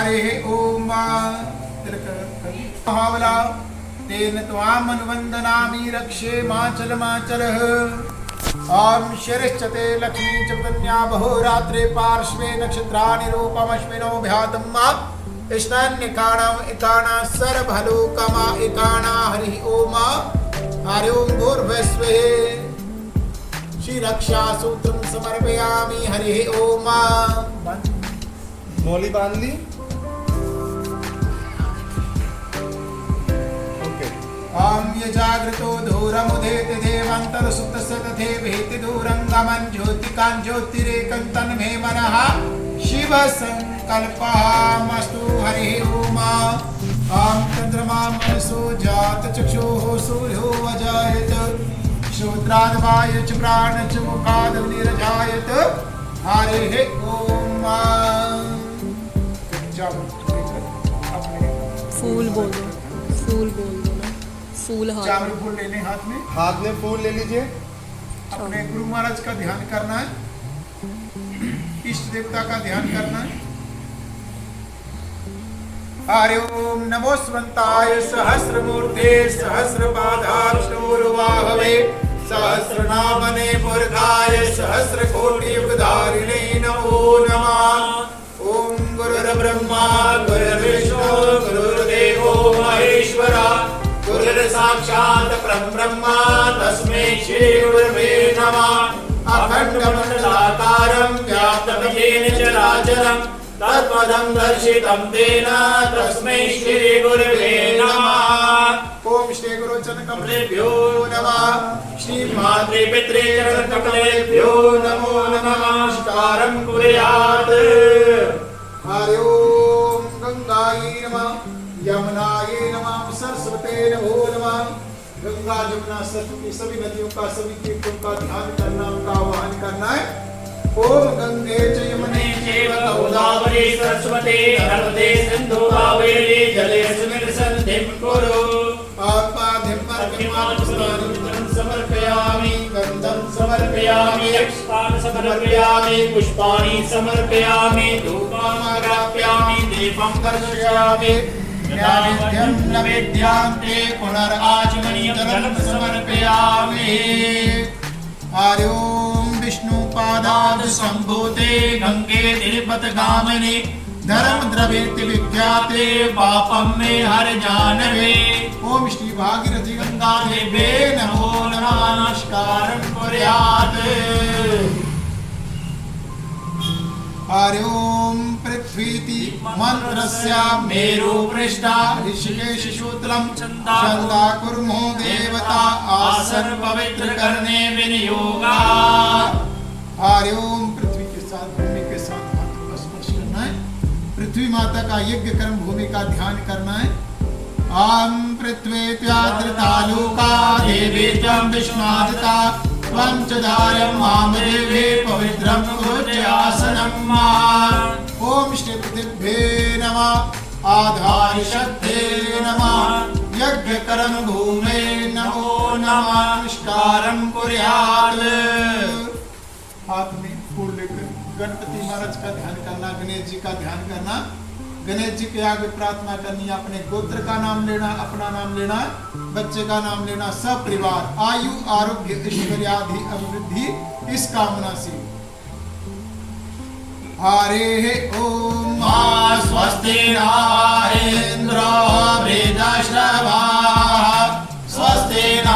हरे ओम महाबला तेन त्वाम अनुवन्दनामि रक्षे माचलमाचलः ओम शिरश्चते लक्ष्मी च कन्या बहुरात्रे पार्श्वे नक्षत्राणि रूपमश्विनो भ्यातम्मा स्नान्यकाणाम् एकाना सर्वलोकमा एकाना हरि ओम हरि ओम भूर्भुवस्वः श्री रक्षा सूत्रम समर्पयामि हरि ओम मौली बांध ली। ओम ये जागृतो धूरमुदेति देवांतर सुप्तस्य तथेवेति दूरं गमन ज्योतिकां ज्योतिरेकं तन्मे मनः शिव संकल्पमस्तु हरि ओम ओम चंद्रमा मनसो जात चक्षुः सूर्यो अजायत श्रोत्राद्वायु च प्राण च मुखाद् निरजायत हरि ओम। फूल बोल दो, फूल बोल दो ना, फूल चावल फूल लेने हाथ में फूल ले लीजिए। अपने गुरु महाराज का ध्यान करना है, इष्ट देवता का ध्यान करना है। हरि ओम नमो स्वंताय सहस्रमूर्ते सहस्रपादाक्षोर्वाहवे सहस्रनामने पुरखाय सहस्रकोटि युगधारिणे नमो नमः। ओम गुरुर्ब्रह्मा गुरुर्विष्णु गुरुर्देवो महेश्वरा गुरुर्साक्षात् परब्रह्म तस्मै श्री गुरवे नमः। अखण्डमण्डलाकारं व्याप्तं येन चराचरं तत्पदं दर्शितं तेन तस्मै श्री गुरवे नमः। ओम श्री गुरु चरण कमलेभ्यो नमः। श्री मात्रे पित्रे चरण कमलेभ्यो नमो नमः। नमस्कारं कुर्यात्। हरि ओम गंगायै नमः यमुनायै नमः सरस्वते नमो नमः। गंगा जमुना सरस्वती सभी नदियों का सभी तीर्थों का ध्यान करना, उनका आह्वान करना है। ओम गंगे च यमुने चैव गोदावरी सरस्वती नर्मदे सिंधु कावेरी जलेऽस्मिन् सन्निधिं कुरु। आपाद्यं अर्घ्यमानं समर्पयामि गन्धं समर्पयामि अक्षतान् समर्पयामि पुष्पाणि समर्पयामि धूपमाग्रापयामि दीपं दर्शयामि नैवेद्यं नैवेद्यान्ते पुनराचमनीयं जलं समर्पयामि। हरि ओम विष्णुपादात् सम्भूते गंगे तिरुपतिगामिनि धर्म द्रवेति विख्याते पापं मे हर जानवे। ओम श्री भागीरथी गंगा देवे नमो नमः। नमस्कारं कुर्यात्। हरि ओम पृथ्वीति मंत्रस्य मेरु पृष्ठा ऋषिकेश शूत्रम चंदा कुर्मो देवता आसन पवित्र करने विनियोगा। हरि ओम पृथ्वी के साथ भूमि के साथ हाथों का स्पर्श करना है। पृथ्वी माता का यज्ञ कर्म भूमि का ध्यान करना है। आम पृथ्वीत्याद्रतालुका देवी त्वं विष्णुआदिता त्वं च धारं मां देवे पवित्रं पूज्यासनं मां। ओम श्री पृथिव्ये नमः आधार शक्ते नमः यज्ञ कर्म भूमे नमो नमः। नमस्कारं कुर्यात्। हाथ में फूल लेकर गणपति महाराज का ध्यान करना, गणेश जी का ध्यान करना, गणेश जी के आगे प्रार्थना करनी, अपने गोत्र का नाम लेना, अपना नाम लेना, बच्चे का नाम लेना, सब परिवार आयु आरोग्य ऐश्वर्यादि अभिवृद्धि इस कामना से। हरे ओम स्वस्ति न इंद्रो वृद्धश्रवा स्वस्ति न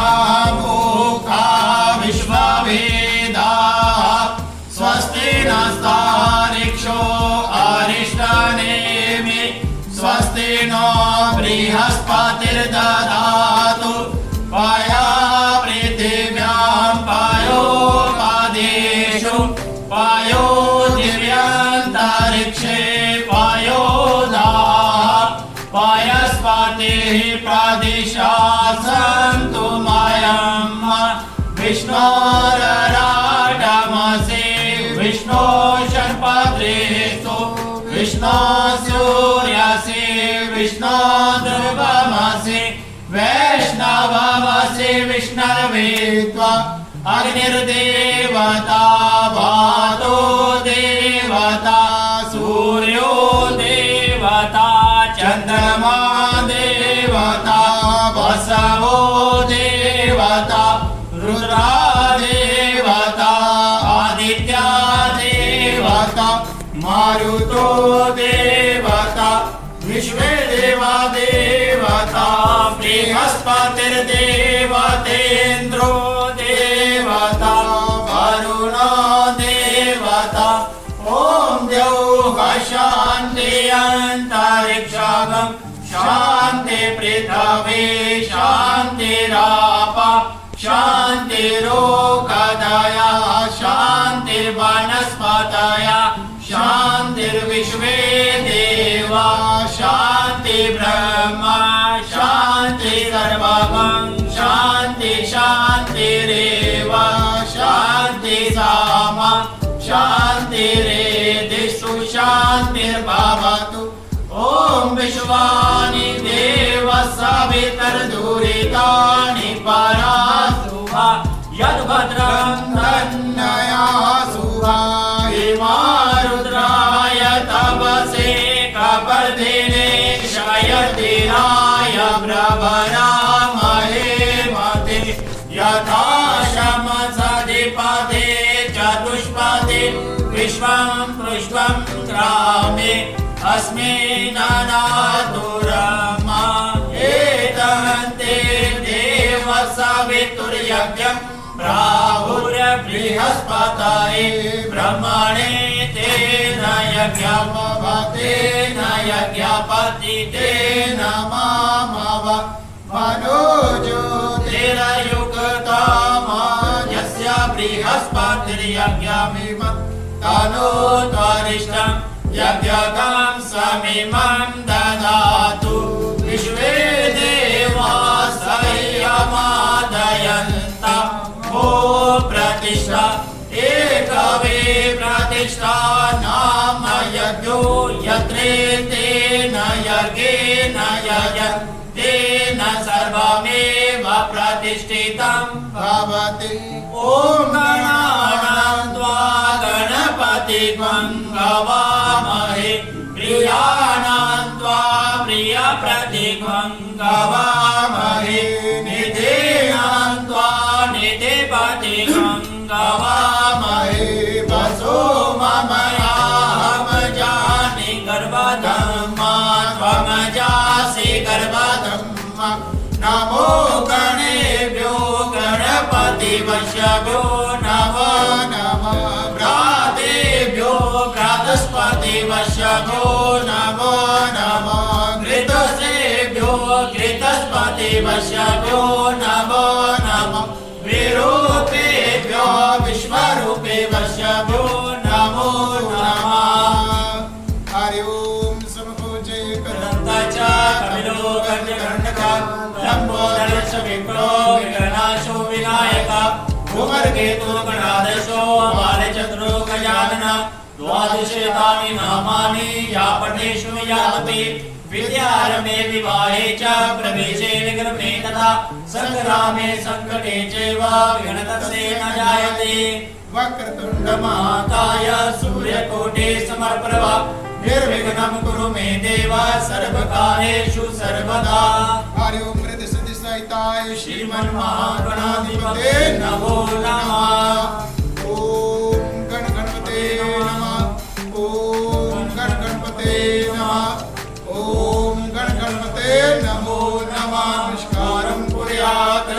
मूका विश्ववेदा स्वस्ति नस्तारिक्षो अरिष्टनेमि स्वस्ति नो बृहस्पतिर्दधातु पाया पृथिव्यां पायो आदेशो पायो दिव्यान्तरिक्षे पायो पायस्पतिः प्रदिशा सन्तु मयम् विष्णोरराटमसि विष्णो शर्पद्रेस्तु विष्णो सूर्यसि विष्णो ध्रुवमसि वैष्णवमसि विष्णवे त्वा अग्निर्देवता वातो देवता सूर्यो देवता बृहस्पतिर्देवतेन्द्रो देवता वरुणो देवता ॐ द्यौः शान्ति अन्तरिक्षगं शान्ति पृथिवी शान्तिराप शान्तिरोगदया शान्तिर्वनस्पतयः शान्तिर्विश्वे देवा शान्ति ब्रह्म शान्ति सर्वगं शान्ति शान्तिरेव शान्ति सामा शान्तिरेदिषु शान्तिर्भवतु ॐ विश्वानि देव सवितर्दुरितानि परासुभा यद्भद्रं धन्यया शुभा इमा रुद्राय तपसे कपर्दिने शयतिराय प्रभरामहे मते यथा शमसधिपते चतुष्पदे विश्वं पृष्ठं ग्रामे अस्मिन्ननातुरमा एतन्ते देव सवितुर्यज्ञं प्राहुर्बृहस्पतये ब्रह्मणे तेन यज्ञपतेन यज्ञपतितेन मामव मनोज्योतिरयुक्तमा यस्य बृहस्पतिर्यज्ञमिम तनो त्वरिष्ठं यज्ञकं समिमं ददातु विश्वे देवा संयमादयन्तं भो प्रतिष्ठा एकवे प्रतिष्ठा नाम यज्ञो यत्रेतेन यज्ञेन यजन्तेन सर्वमेव प्रतिष्ठितं भवति ॐ गणानां त्वा गणपतिं गवामहे प्रियाणां त्वा प्रियप्रतिं गवामहे निधीनां त्वा निधिपतिं गवामहे वसो ममयाहं जानि गर्भधम्मा त्वं जासि गर्भधम्मा नमो गणेभ्यो गणपतिवश्यभ्यो नमो नमः भ्रातेभ्यो भ्रातस्पतिवश्यभ्यो नमो नमः घृतसेभ्यो घृतस्पतिवश्यभ्यो नमो नमः विरूपेभ्यो विश्वरूपेवश्यभ्यो नमो नमः हरि ओम समपूजे च कपिलो गजकर्णका लंबोदरश्च विप्रो विघ्नाशो विनायक भूमर्केतु गणाधीशो बालचन्द्रो गजानन द्वादशेतानि नामानि या पठेषु यावति विद्यारम्भे विवाहे च प्रवेशे निगमने तथा सङ्ग्रामे सङ्कटे चैव विघ्नस्तस्य न जायते वक्रतुण्ड महाकाय सूर्यकोटि समप्रभा निर्विघ्नं कुरु मे देव सर्वकार्येषु सर्वदा हरि ओम हृदय सिद्धि सहिताय श्रीमन्महागणाधिपते नमो नमः ओम गण गणपते नमः ओम गण गणपते नमः ओम गण गणपते नमो नमः नमस्कारं कुर्यात्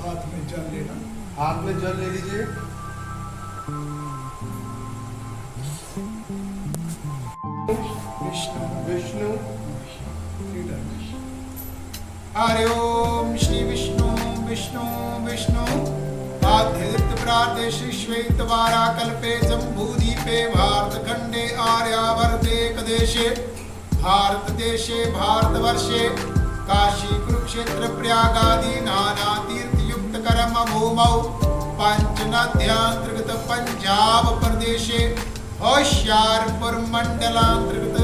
हाथ में जल लेना हाथ में जल ले लीजिए। विष्णु विष्णु हरि ओम श्री विष्णु विष्णु विष्णु आद्यदित्य प्राते श्री श्वेतवारा कल्पे जम्बूद्वीपे भारतखंडे आर्यावर्ते कदेशे भारत देशे भारतवर्षे काशी कुरुक्षेत्र प्रयागादि नाना तीर्थ युक्त कर्म भूमौ पंचनद्यांतर्गत पंजाब प्रदेशे होशियारपुर मंडलांतर्गत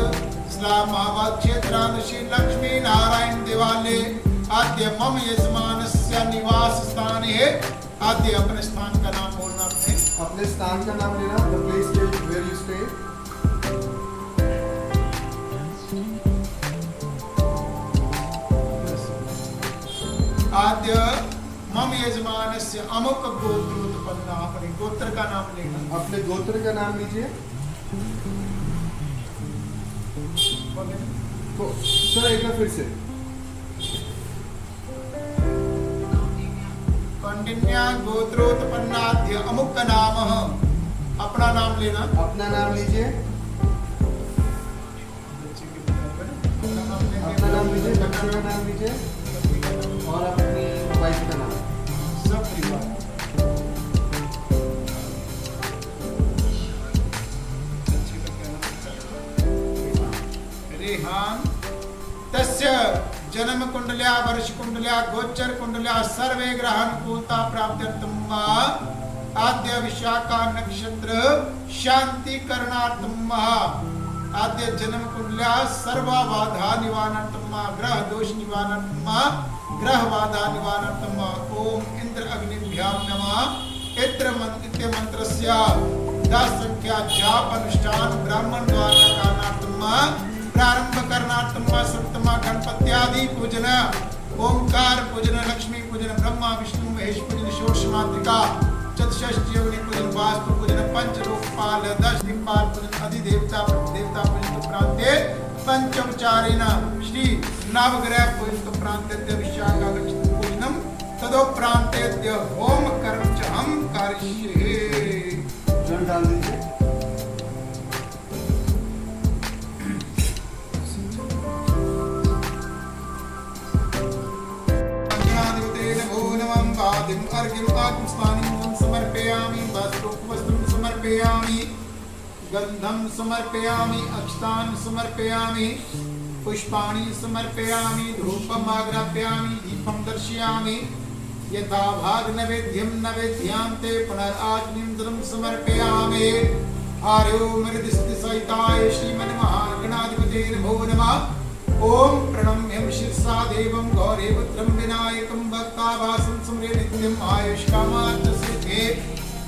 इस्लामाबाद क्षेत्रांत श्री लक्ष्मी नारायण देवालय आद्य मम यजमानस्य निवास स्थान है। आद्य अपने स्थान का नाम बोलना अपने स्थान का नाम लेना। The place where you stay. आद्य मम यजमानस्य अमुक गोत्रोत्पन्ना का नाम लेना। अपने गोत्र का नाम लीजिए। तो सर एक बार फिर से। कौंडिन्या गोत्रोत्पन्नाद्य अमुक का नाम, अपना नाम लेना। अपना नाम लीजिए। अपना नाम लीजिए, बच्चे का नाम लीजिए और अपनी वाइफ का नाम। सब परिवार। रेहान तस्य जन्म कुंडल्या वर्ष कुंडल्या गोचर कुंडल्या सर्वे ग्रहानुकूलता प्राप्त्यर्थम वा आद्य विशाखा नक्षत्र शांति करणार्थम वा आद्य जन्म कुंडल्या सर्व बाधा निवारणार्थम वा ग्रह दोष निवारणार्थम वा ग्रह बाधा निवारणार्थम वा ओम इंद्र अग्निभ्याम नमः इत्र मंत्रस्य 10 संख्या जाप अनुष्ठान ब्राह्मण द्वारा कारणार्थम वा प्रारंभ करणार्थम सप्तमा गणपत्यादि पूजन ओंकार पूजन लक्ष्मी पूजन ब्रह्मा विष्णु महेश पूजन षोडश मातृका चतुष्टय योनि पूजन वास्तु पूजन पंच लोकपाल 10 दिक्पाल पूजन अधिदेवता देवता पूजन प्रांते पंचोपचारेण श्री नवग्रह पूजन प्रांते विशाखा लक्ष्मी पूजनम तदोप्रांते होम कर्म च हम करिष्ये। जल डाल दीजिए। आदिम अर्घ्यम आत्मस्नानं समर्पयामि वस्त्रं समर्पयामि गंधं समर्पयामि अक्षतान् समर्पयामि पुष्पाणि समर्पयामि धूपम् आग्रापयामि दीपं दर्शयामि यथा भाग नैवेद्यं नैवेद्यान्ते पुनराग्निं जलं समर्पयामि। आर्यो मृदिस्थिसहिताय श्रीमन्महागणाधिपते नमो नमः। ओम प्रणम्यं शिरसा देवं गौरीपुत्रं विनायकं भक्ताभासं स्मरे नित्यम् आयुष्कामार्थसिद्धे।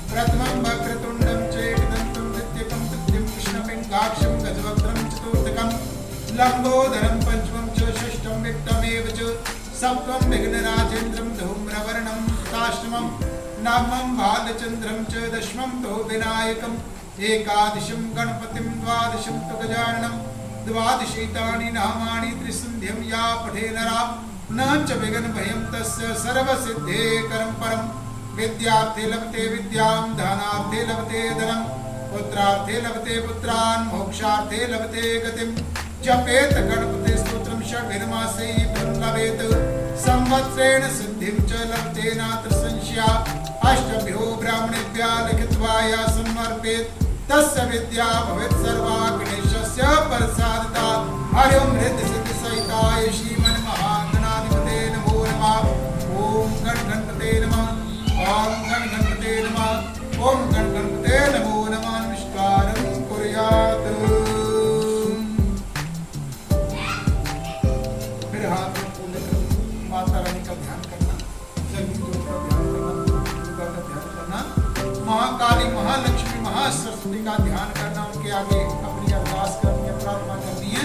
प्रथमं वक्रतुण्डं चेकिदन्तं द्वितीयं तृतीयं कृष्णपिङ्गाक्षं गजवक्त्रं चतुर्थकं लम्बोदरं पंचमं च षष्ठं वित्तमेव च सप्तमं विघ्नराजेन्द्रं धूम्रवर्णं तथाष्टमं नवमं बालचन्द्रं च दशमं तु विनायकम् एकादशं गणपतिं द्वादशं तु गजाननं द्वादशैतानि नामानि त्रिसन्ध्यं या पठे नरा न च विघ्न भयं तस्य सर्वसिद्धे करं परं। विद्यार्थे लभते विद्यां धनार्थे लभते धनं पुत्रार्थे लभते पुत्रान् मोक्षार्थे लभते गतिं। जपेत गणपते स्तोत्रं षड्भिर्मासै लभेत संवत्सरेण सिद्धिं च लभते नात्र संशया। अष्टभ्यो ब्राह्मणेभ्यः लिखित्वा या समर्पेत् तस्य विद्या भवेत् सर्वा गणेशस्य प्रसादिता। हरि ओम हृदय सिद्धि सहिताय श्रीमन्महागणाधिपते नमो नमः। ओम गण गणपते नमः। ओम गण गणपते नमः। ओम गण गणपते नमो नमः। नमस्कारं कुर्यात्। फिर हाथ में फूल लेकर माता रानी का ध्यान करना, जगदीश ज्योति का ध्यान करना, दुर्गा का ध्यान करना, महाकाली महालक्ष्मी महासरस्वती का ध्यान करना। उनके आगे अपनी अरदास करनी है, प्रार्थना करनी है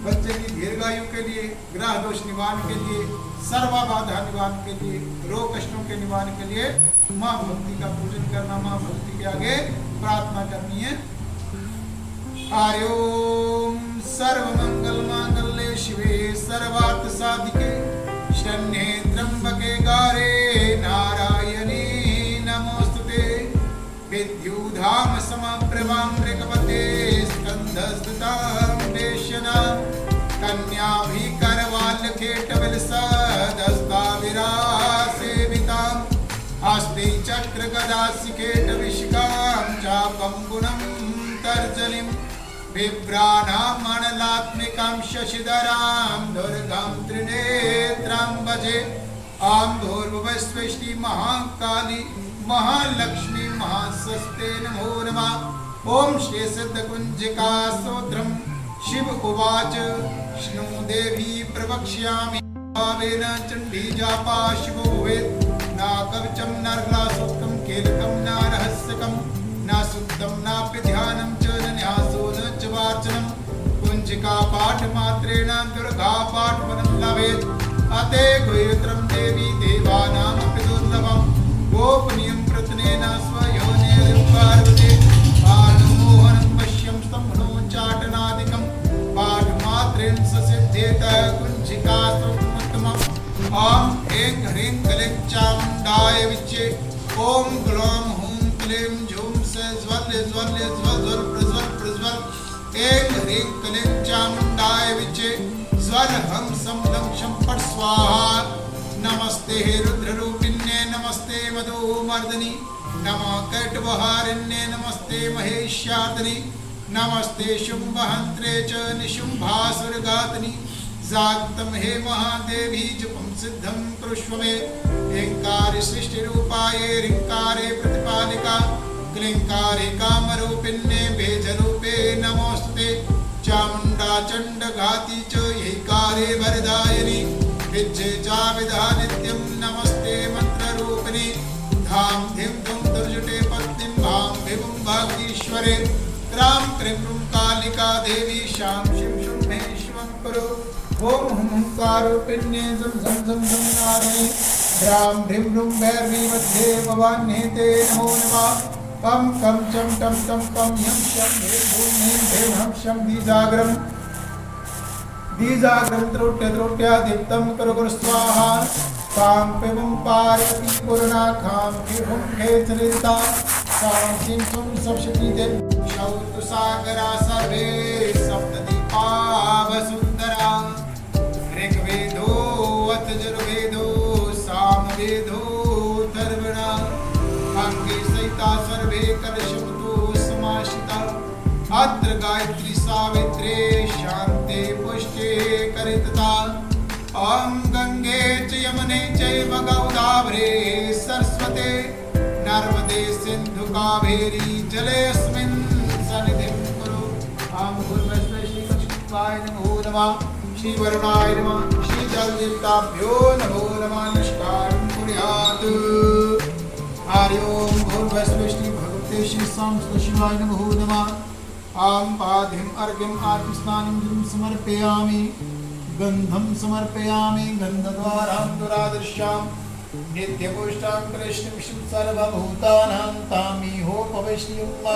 बच्चे की दीर्घायु के लिए, ग्रह दोष निवारण के लिए, सर्व बाधा निवारण के लिए, रोग कष्टों के निवारण के लिए माँ भक्ति का पूजन करना, माँ भक्ति के आगे प्रार्थना करनी है। आर्योम सर्वमंगल मांगल्ये शिवे सर्वार्थ साधिके शरण्ये त्र्यंबके गौरे नारायणी नमोस्तुते। विद्युधाम समप्रभां मृगपते स्कंधस्थितां देशना कन्याभिकरवाल्यखेटविलसदस्ताविरासेवितां हस्ते चक्रगदासिखेटविशिखां चापं गुणं तर्जनीं बिभ्राणां मणलात्मिकां शशिधरां दुर्गां त्रिनेत्रां भजे। आं भूर्भुवस्वस्ति महाकाली महालक्ष्मी महासस्ते नमो नमः। ओम श्री सिद्धकुंजिका स्तोत्रम् शिव उवाच श्नु देवी प्रवक्ष्यामि भावेन चण्डी जापा शिवो भवेत् न कवचं न ह्लासोक्तं कीलकं न रहस्यकं न सुक्तं नापि ध्यानं च न न्यासो न च वार्चनं। कुंजिका पाठमात्रेण दुर्गा पाठफलं लभेत् अते गुह्यत्रं देवी देवानामपि दुर्लभं गोपनीयं प्रति यत्नेन स्वयोनेन पार्वती पाठमोहनं पश्यं स्तम्भनोच्चाटनादिकं पाठमात्रेण ससिद्धेत कुञ्चिकास्त्रमुत्तमम् ॐ ऐं ह्रीं क्लीं चामुण्डाय विच्चे ॐ ग्लौं हूं क्लीं झूं से ज्वल प्रज्वल ऐं ह्रीं क्लीं चामुण्डाय विच्चे ज्वल हं सं लं शं फट् स्वाहा नमस्ते रुद्ररूपिण्ये नमस्ते मधुमर्दिनि नमः कैटवहारिण्ये नमस्ते महेश्यादिनि नमस्ते शुम्भहन्त्रे च निशुम्भासुरघातिनि जागतं हे महादेवी जपं सिद्धं कुरुष्व मे ऐङ्कारे सृष्टिरूपाये ह्रीङ्कारे प्रतिपालिका क्लीङ्कारे कामरूपिण्ये भेजरूपे नमोऽस्तुते चामुण्डा चण्डघाती च यैकारे वरदायिनि विद्ये च विधा नित्यं नमस्ते मन्त्ररूपिणि धां धिं धुं दुर्जटे पत्नीं भां विभुं भागीश्वरे क्रां क्रीं रूं कालिका देवी शां शिं शुं मे शिवं कुरु ॐ हुंकारूपिण्ये जं झं झं झं नारिणे ह्रां ह्रीं रूं भैरवी मध्ये भवान्येते नमो नमः पं कं चं टं तं पं यं शं ह्रीं भूं ह्रीं भैं हं शं दीजाग्रं त्रोट्यादीप्तं कुरु स्वाहा कां पिबं पार्वती पूर्णाखां विभुं खेचरिता सां सिं सुं सप्तशती देवी शौतुसागरा सर्वे सप्तदीपा वसुन्धरा ऋग्वेदो अथर्ववेदो सामवेदो अथर्वणा अंगे सहिता सर्वे कलशमतो समाश्रिता अत्र गायत्री सावित्रे शान्ते पुष्टे करितता ॐ गंगे च यमुने चैव गोदावरी सरस्वते नर्मदे सिन्धु कावेरी जलेऽस्मिन् सन्निधिं कुरु ॐ भूर्भुवः श्रीलक्ष्मीकाय नमो नमः श्रीवरुणाय नमः श्रीजलदेवताभ्यो नमो नमः नमस्कारं कुर्यात् हरि ओम भूर्भुवः श्रीभगवते श्रीशांस्तशिवाय नमो नमः आं पाद्यम् अर्घ्यम् आत्मस्नानं समर्पयामि गन्धं समर्पयामि गन्धद्वारां दुरादर्शां नित्यपुष्टां कृष्णं सर्वभूतानां तामिहोपवैष्ण्यं वा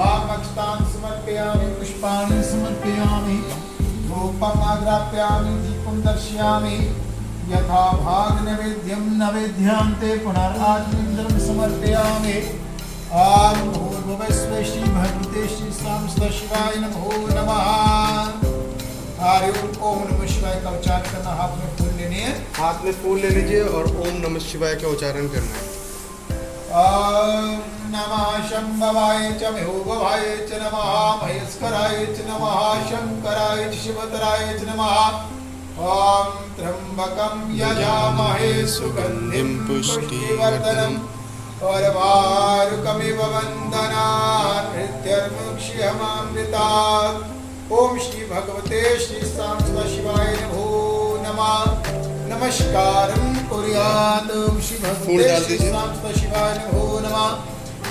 आम् अक्षतां समर्पयामि पुष्पाणि समर्पयामि धूपम् आग्रापयामि दीपं दर्शयामि यथा भागनैवेद्यं नैवेद्यान्ते पुनरात्मनिवेदनं समर्पयामि ॐ भूर्भुवः श्री भगवते श्री शांस्तशिवाय नमो नमः हरि ओम नमः शिवाय का उच्चारण करना हाथ में फूल लेने हैं हाथ में फूल ले लीजिए और ओम नमः शिवाय का उच्चारण करना है ॐ नमः शंभवाय च मेहुभवाय च नमः महेश्वराय च नमः शंकराय च शिवतराय च नमः ॐ त्र्यंबकं यजामहे सुगन्धिं पुष्टिवर्धनम् उर्वारुकमिव वन्दनात् मृत्युर्मुक्ष्यमामृतात् ओम श्री भगवते श्री शांस्तशिवाय नमो नमः नमस्कारं कुर्यात् ओम श्री भगवते श्री शांस्तशिवाय नमो नमः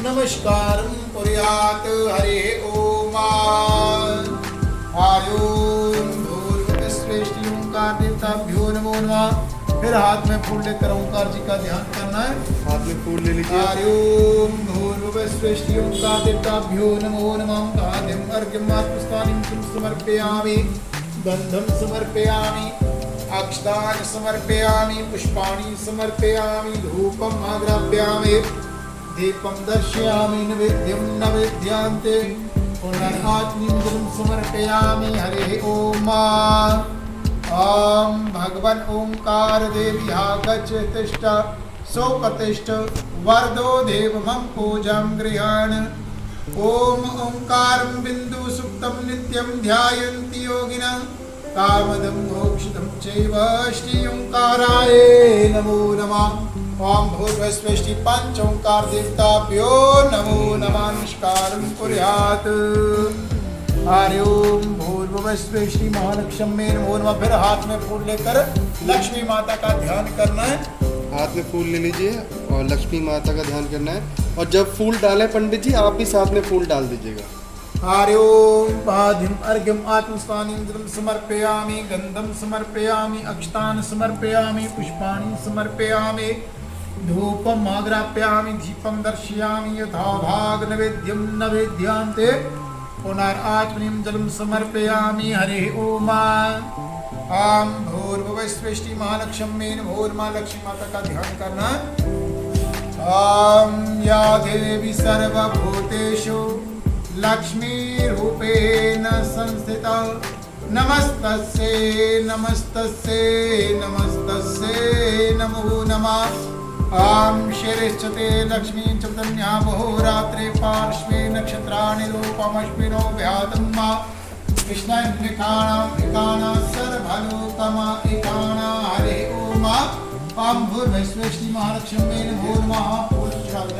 नमस्कारं कुर्यात् हरे ओम हरि ओम भूर्भुवः श्री ओंकार देवताभ्यो नमो नमः फिर हाथ में फूल लेकर ओंकार जी का ध्यान करना है हाथ में फूल ले लीजिए हरि ओम भूर्भुवः स्वस्ति ओंकार देवताभ्यो नमो नमः पाद्यम् अर्घ्यम् आत्मस्नानं समर्पयामि गन्धं समर्पयामि अक्षतानि समर्पयामि पुष्पाणि समर्पयामि धूपम् आग्रापयामि दीपं दर्शयामि नैवेद्यं नैवेद्यान्ते पुनरात्मनिवेदनं समर्पयामि हरे ओम ॐ भगवन् ओंकार देवी आगच्छ तिष्ठ सोपतिष्ठ वरदो देवमं पूजां गृहाण ॐ ओंकारं बिन्दु सुप्तं नित्यं ध्यायन्ति योगिनः कामदं मोक्षदं चैव श्री ओंकाराय नमो नमः ॐ भूर्भुवः स्वस्ति पंच ओंकार देवताभ्यो नमो नमः नमस्कारं कुर्यात् हरि ओम भूर्भुवः श्री महालक्ष्मी में नमो नमः फिर हाथ में फूल लेकर लक्ष्मी माता का ध्यान करना है हाथ में फूल ले लीजिए और लक्ष्मी माता का ध्यान करना है और जब फूल डालें पंडित जी आप भी साथ में फूल डाल दीजिएगा हरि ओम पाद्यम् अर्घ्यम् आत्मस्नानं समर्पयामि गन्धं समर्पयामि अक्षतान् समर्पयामि पुष्पाणि समर्पयामि धूपम् आग्राप्यामि दीपं दर्शयामि यथा भागनैवेद्यं नैवेद्यान्ते पुनराचमनीं जलं समर्पयामि। हरिः ओम। आम भूर्भुवः स्वस्ति महालक्ष्मीं भूर्महालक्ष्मी माता का ध्यान करना। आम या देवी सर्वभूतेषु लक्ष्मीरूपेण संस्थिता नमस्तस्यै नमस्तस्यै नमस्तस्यै नमो नमः। आम शिरश्चते लक्ष्मीं च तन्या बहुरात्रे पार्श्वे नक्षत्राणि रूपमश्विनो व्यातं मा कृष्णान्विकाणां सर्वलोकमा एकाना। हरिः ओम। आम भूर्भुवस्वस्ति महालक्ष्मी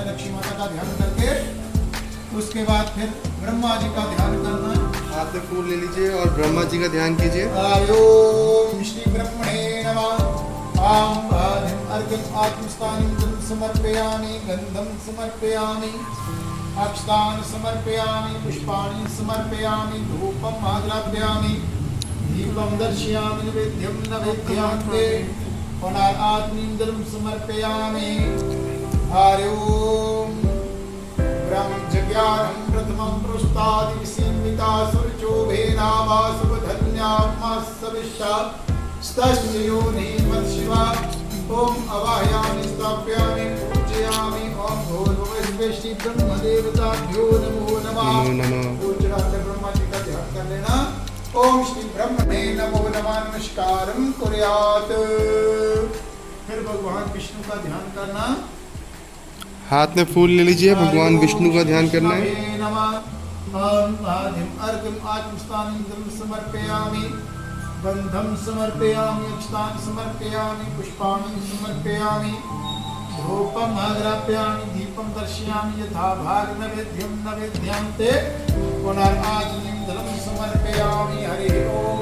लक्ष्मी माता का ध्यान करके उसके बाद फिर ब्रह्मा जी का ध्यान करना है। हाथ में फूल ले लीजिए और ब्रह्मा जी का ध्यान कीजिए। ओम श्री ब्रह्मणे नमः। आम अर्घ्यम् आत्मस्थानं समर्पयामि गन्धं समर्पयामि अक्षतान् समर्पयामि पुष्पाणि समर्पयामि धूपम् आग्राप्यामि दीपं दर्शयामि नैवेद्यं नैवेद्यान्ते पुनरात्मनीं जलं समर्पयामि। हरि ओम। ब्रह्मज्ञानं प्रथमं पृष्ठादिविसीमिता सुरचोभेनावासुवधन्यात्मास्सविष्टा स्तस्य योनिमत्शिवा। ॐ अवाहयामि स्थापयामि पूजयामि। ॐ भूर्भुवस्वस्ति ब्रह्मदेवताभ्यो नमो नमः। पूजना कर ब्रह्मा जी का ध्यान कर लेना। ओम श्री ब्रह्मणे नमो नमः। नमस्कारं कुर्यात्। फिर भगवान विष्णु का ध्यान करना। हाथ में फूल ले लीजिए, भगवान विष्णु का ध्यान करना है। समर्पयामि गंधम समर्पयामि अक्षतान् समर्पयामि पुष्पाणि समर्पयामि धूपम् आग्राप्यामि दीपं दर्शयामि यथा भागनैवेद्यं नैवेद्यान्ते पुनराचमनीं जलं समर्पयामि। हरिः ओम।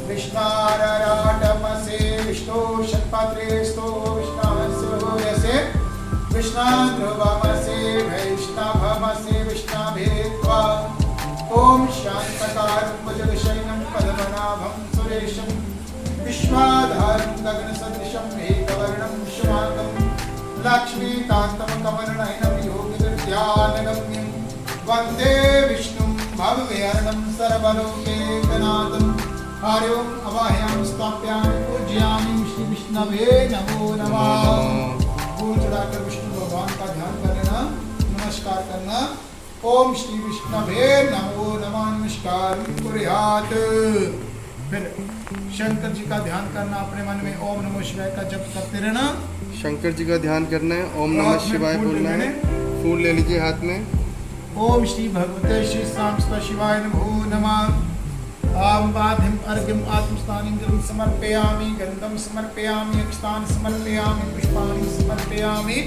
विष्णाराटमसे विष्णो षट्पात्रे स्तो विष्णासोयसे विष्णाध्रुवमसे वैष्णवमसे विष्णाभेत्वा। ओम शान्तकारं भुजगशयनं पद्मनाभं सुरेशं विश्वाधारं गगनसदृशं एकवर्णं शुभांगं लक्ष्मीकान्तं कमलनयनं योगिविद्यानगम्यं वन्दे विष्णुं भवभयहरणं सर्वलोकैकनाथं। हरि ओम। अवाहयामि स्थापयामि पूजयामि श्री विष्णवे नमो नमः। फूल चढ़ाकर विष्णु भगवान का ध्यान कर लेना, नमस्कार करना। ओम श्री विष्णवे नमो नमः। नमस्कार कुर्यात्। फिर शंकर जी का ध्यान करना। अपने मन में ओम नमः शिवाय का जप करते रहना। शंकर जी का ध्यान करना है। ओम नमः शिवाय बोलना है। फूल ले लीजिए हाथ में। ओम श्री भगवते श्री सांस्ता शिवाय नमो नमः। आम बाधिम अर्घ्यम् आत्मस्थानं जलं समर्पयामि गन्धं समर्पयामि अक्षतान् समर्पयामि पुष्पाणि समर्पयामि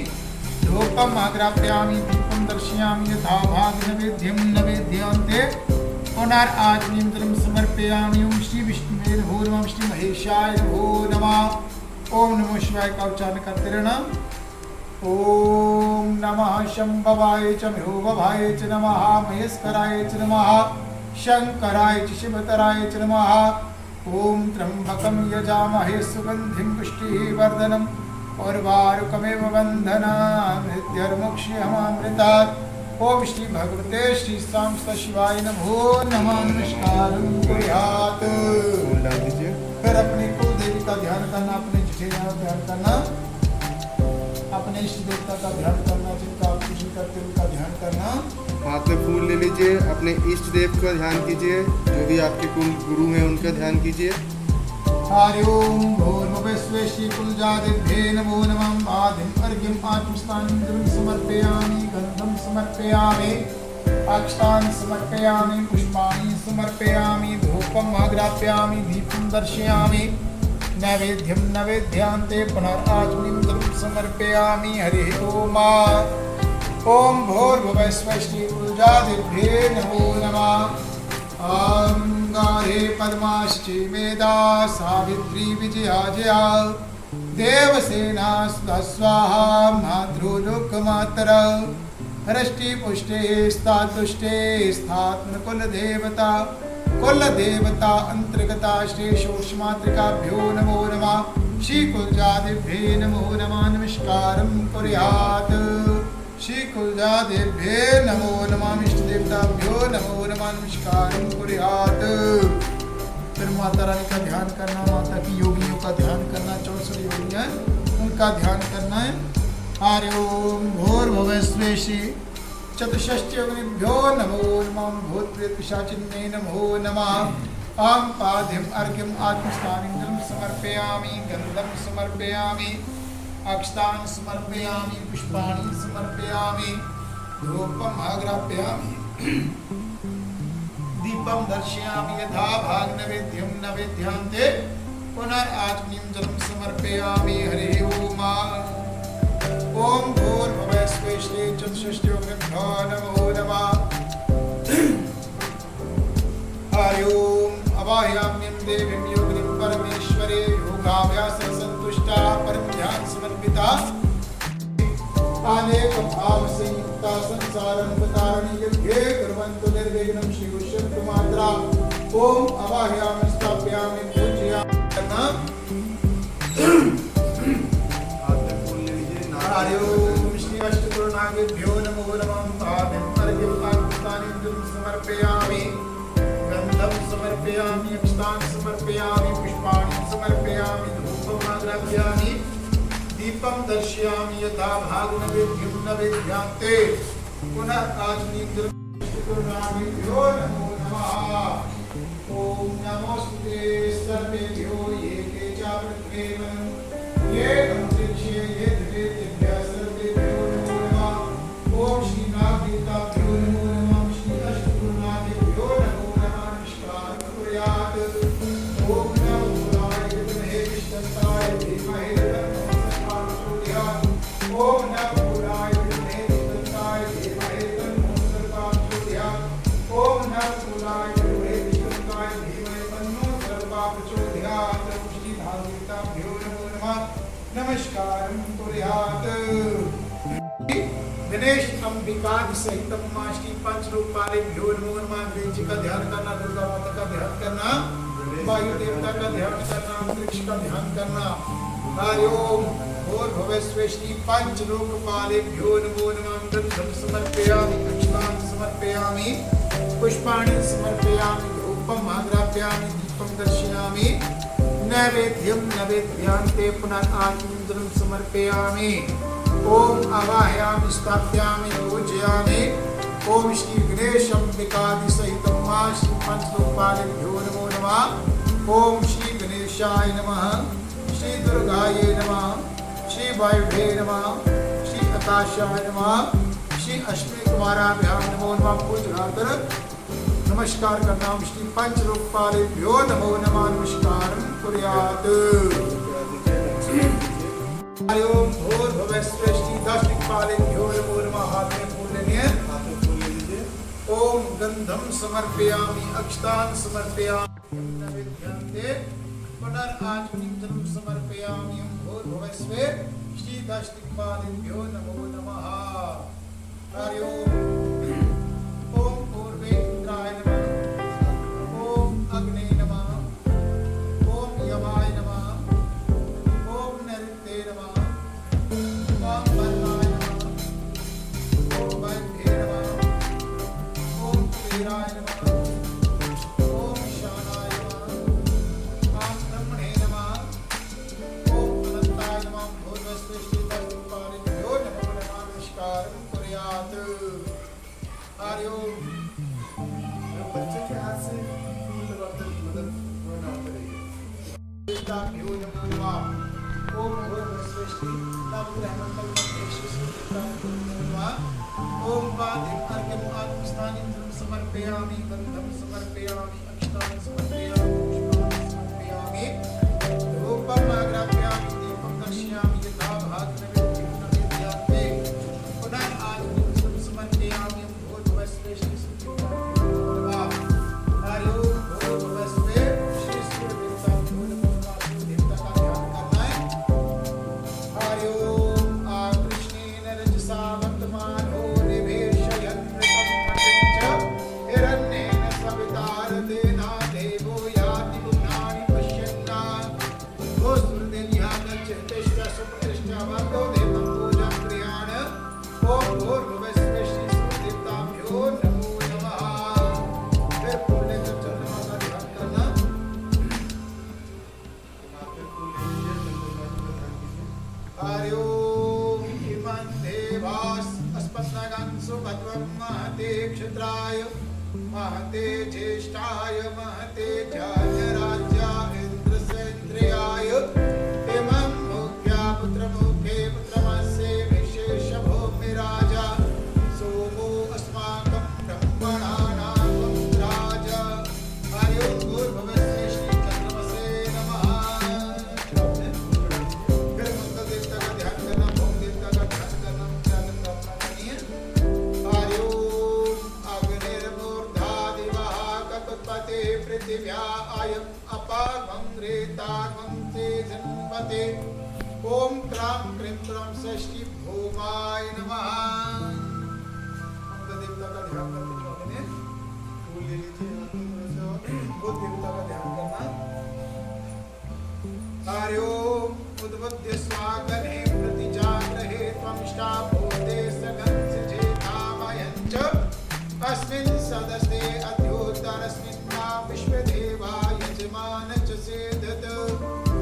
धूपम् आग्राप्यामि दीपं दर्शयामि यथा भागनैवेद्यं नैवेद्यान्ते पुनराचमनीं जलं समर्पयामि। ओम श्री विष्णुवे नमो नमः। श्री महेशाय नमो नमः। ओम नमो शिवाय का उच्चारण करते रहना। ओम नमः शंभवाय च मृगवाय च नमः महेश्वराय च नमः शंकराय च शिवतराय च नमः। ओम त्र्यंबकं यजामहे सुगंधिं पुष्टिवर्धनम् उर्वारुकमेव बन्धनान् मृत्युर्मुक्षीयमामृतात्। ओम श्री भगवते श्री सांस्ता शिवाय नमो नमः। नमस्कारं कुर्यात्। फूल डाल दीजिए। फिर अपने कुल देवी का ध्यान करना, अपने जिठे का ध्यान करना, अपने इष्ट देवता का ध्यान करना, जिनका आप पूजन करते हैं उनका ध्यान करना। हाथ में फूल ले लीजिए, अपने इष्ट देव का ध्यान कीजिए, जो भी आपके कुल गुरु हैं उनका ध्यान कीजिए। हरि ओम भूर्भुवस्वस्ति कुलजादिभ्ये नमो नमः। आदिम अर्घ्यम् आत्मस्थानं समर्पयामि गन्धं समर्पयामि अक्षतान् समर्पयामि पुष्पाणि समर्पयामि धूपम् आग्राप्यामि दीपं दर्शयामि नैवेद्यं नैवेद्यान्ते पुनराचमनीं जलं समर्पयामि। हरिः ओम। ओम भूर्भुवस्वस्ति कुलजादिभ्ये नमो नमः। गारे पद्माश्ची मेधा सावित्री विजया जया देवसेना सुधा स्वाहा मातृलोकमातरा हृष्टि पुष्टे स्थातुष्टे स्थात्मकुल देवता कुलदेवता अंतर्गता श्रीशोष्मातृकाभ्यो नमो नमः। श्रीकुलजादिभ्ये नमो नमः। नमस्कारं कुर्यात्। श्रीकुलजादिभ्ये नमो नमः। इष्टदेवताभ्यो नमो नमः। नमस्कारं कुर्यात्। फिर माता रानी का ध्यान करना, माता की योगियों का ध्यान करना, 64 योगी हैं उनका ध्यान करना है। हरि ओम भूर्भुवः स्वः श्री चतुष्षष्टि अग्निभ्यो नमो नमः। भूतप्रेतपिशाचिन्ये नमो नमः। आं पाद्यम् अर्घ्यम् आत्मस्थानिन्द्रं समर्पयामि। गन्धं समर्पयामि, अक्षतान् समर्पयामि, पुष्पाणि समर्पयामि, धूपम् आग्रापयामि, दीपं दर्शयामि। यथा भाग नैवेद्यं नैवेद्यान्ते पुनराचमनीं जलं समर्पयामि। हरि ओम। ओम भूर्भुवः स्वः श्री चतुष्षष्टि अग्निभ्यो नमो नमः। हरि ओम। अवाहयाम्यं देवीं योगिनीं परमेश्वरे योगाभ्यासेन सन्तुष्टा परं ध्यान समर्पिता अनेक भाव संयुक्ता संसारं पतारणि यज्ञे कुर्वन्तु निर्विघ्नं श्री गुष्यन्तु मात्रा। ओम अवाहयामि स्थापयामि पूजयामि। हरि ओम। श्री अष्टगुरुनागेभ्यो नमो नमः। पाद्यम् अर्घ्यम् आत्मस्थानिन्द्रं समर्पयामि। गन्धं समर्पयामि, अक्षतान् समर्पयामि, पुष्पाणि समर्पयामि, धूपम् आग्रापयामि, दीपं दर्शयामि। यथा भाग नैवेद्यं नैवेद्यान्ते पुनराचमनीं जलं गुरुनागेभ्यो नमो नमः। ओम नमोस्तुते सर्वेभ्यो ये के च प्रत्येवं ये अंतरिक्षे ये दिव्येभ्यः सर्वेभ्यो नमो नमः। ओम श्री नागदेवताभ्यो नमो नमः। श्री अष्टगुरुनागेभ्यो नमो नमः। नमस्कारं कुर्यात्। ओम नमो भूताय विद्महे विष्णुपदाय धीमहि तन्नो प्रचोदयात्। ओम नमो भूताय विद्महे विष्णुपदाय धीमहि तन्नो प्रचोदयात्। ओम नमो भूताय विद्महे विष्णुपदाय धीमहि तन्नो प्रचोदयात्। श्री भागवताभ्यो नमो नमः। नमस्कारं कुर्यात्। गणेश अंबिका सहित मां श्री पंचरूपालेभ्यो नमो नमः। गणेश जी का ध्यान करना, दुर्गा माता का ध्यान करना, वायु देवता का ध्यान करना, अंतरिक्ष का ध्यान करना। हरि ओम भूर्भुवः स्वः श्री पंचलोकपालेभ्यो नमो नमः। गन्धं समर्पयामि, अक्षतान् समर्पयामि, पुष्पाणि समर्पयामि, धूपम् आग्रापयामि, दीपं दर्शयामि, नैवेद्यं नैवेद्यान्ते पुनराचमनीं जलं समर्पयामि। ओम आवाहयामि स्थापयामि पूजयामि। ओम श्री गणेश अंबिकादि सहित मां श्री पंचलोकपालेभ्यो नमो नमः। ओम श्री गणेशाय नमः। श्री दुर्गाय नमः। श्री वायुभे नमः। श्री आकाशाय नमः। श्री अश्विनी कुमाराभ्यां नमो नमः। पूजनाकर नमस्कार करना। श्री पंचलोकपालेभ्यो नमो नमः। नमस्कारं कुर्यात्। हरि ओम भूर्भुवः स्वः श्री दशदिक्पालेभ्यो नमो नमः। हाथ में फूल लेने हैं। ओम गंधं समर्पयामि, अक्षतान् समर्पयामि, नैवेद्यान्ते पुनराचमनीं जलं समर्पयामि। ओम भूर्भुवः स्वः श्री दशदिक्पालेभ्यो नमो नमः। हरि ओम। ओम पूर्वे इंद्राय नमः। ओम अग्ने नमः। ओम यमाय नमः। ओम नैऋत्ये नमः। ओम वरुणाय नमः। ओम वायुभ्ये नमः। ओम कुबेराय नमः। ओम ईशानाय नमः। ओम ब्रह्मणे नमः। ओम अनंताय नमः। भूर्भुवः स्वः श्री दशदिक्पालेभ्यो नमो नमः। नमस्कारं कुर्यात्। हरि ओम। बच्चे के हाथ से फूल लगाते मदद होना पड़ेगा। भ्यो नमो नमः। ओम भूर्भुवः स्वः श्री नवग्रहमण्डलं नमो नमः। ओम पाद्यम् अर्घ्यम् आत्मस्थानिं जलं समर्पयामि। गन्धं समर्पयामि, अक्षतान् समर्पयामि, पुष्पाणि समर्पयामि, धूपम् आग्रापयामि, दीपं दर्शयामि। यथा भाग नैवेद्यं नैवेद्यान्ते पुनराचमनीं जलं समर्पयामि। भूर्भुवः स्वः श्री हरि ओम। भूर्भुवः स्वः श्री सूर्यदेवताभ्यो नमो नमः। देवता का ध्यान करना है। हरि ओम। कृष्णेन रजसा वर्तमानो निवेशयन् मृतं च हिरण्येन सविता तेना देवास अस्पन्नगं सुभद्रं महते क्षत्राय महते ज्येष्ठाय महते जायराज्या इन्द्रसेन्द्रियाय इमं मुख्या पुत्रमुखे पुत्रमस्य विशेष भूमिराजा सोमो अस्माकं ब्रह्मणानां राजा हरि ओं भूर्भुवस्सुः श्रीचन्द्रमसे नमः। फिर मंत्र देवता का ध्यान करना, ओम देवता का ध्यान करना, ध्यान करना नहीं है। हरि ओम अग्निर्मूर्धादिवः कतुत्पते पृथिव्या अयम् अपागं रेतागं ते जन्मते। ओम क्रां क्रीं क्रौं षष्ठी भूमाय नमः। मंत्र देवता का ध्यान करते चौबे फूल ले लीजिए हाथ में थोड़ा सा, बुद्ध देवता का ध्यान करना। हरि ओम उद्बुद्ध स्वागने प्रतिजाग्रहे त्वमिष्टा भूते सगंसजे कामयञ्च अस्मिन् सदस्ते अद्योतरस्मिन् मा विश्वदेवा यजमान च सेदत।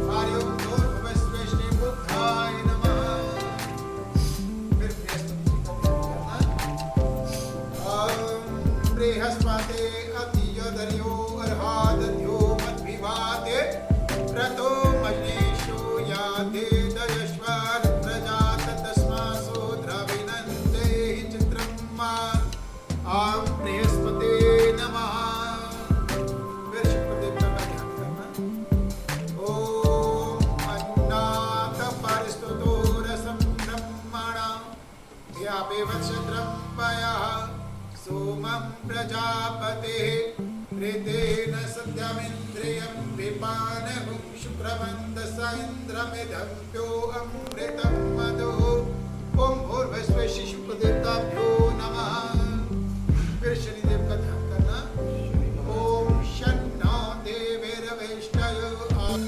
हरि ओम भूर्भुवस्सुः बुद्धाय नमः। फिर बृहस्पति जी का ध्यान करना। बृहस्पते अतियदर्यो अर्हादध्यो मद्विवाते रतो मजनेशो याते दयश्वर प्रजात तस्मासो द्रविणन्ते चित्रं मा। आम बृहस्पते नमः। फिर शुक्र देवता का ध्यान करना। ओम अन्नात परिस्तुतो रसं ब्रह्मणा व्यापिवत्सद्रं पयः सोमं प्रजापतेः ऋतेन सत्यमिन्द्रियं विपानहुं शुक्रमन्दसा इन्द्रमिदं अमृतं मधुः। ओम भूर्भुवस्सुः शुक्रदेवताभ्यो नमः। फिर शनिदेव का ध्यान करना। ओम शन्नो देवीर्विष्टय ओम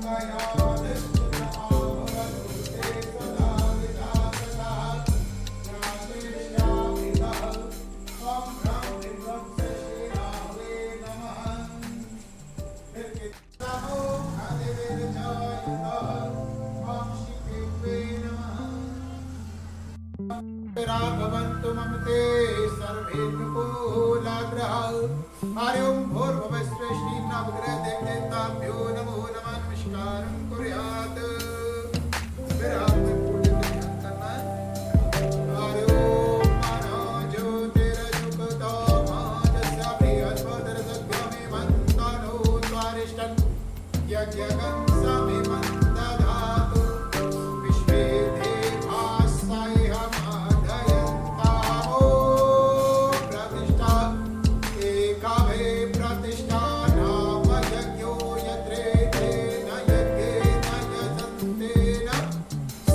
गयाधिष्ठित आवरुते सदा विधातः ज्ञानेश्यामितः ओम ब्रह्म श्रीरावे नमः। फिर नमो हरिर्जयतः ओम श्री नमः। भवन्तु मम ते सर्वे अनुकूलाग्रहाः। हरि ओं भूर्भुवस्सुः श्री नवग्रह देवताभ्यो नमो नमः। नमस्कारं कुर्यात्। फिर आपने पूजन का ध्यान करना है। हरि ओं मनो ज्योतिर्जुगतो माजस्य बृहस्पतिर्दग्ध्यमेवन्तनो त्वारिष्ठन् यज्ञगं समिमं दधातु विश्वे देवास्सह माधयन्तामो प्रतिष्ठा एकाभे प्रतिष्ठा नाम यज्ञो यत्रेतेन यज्ञेन यजन्तेन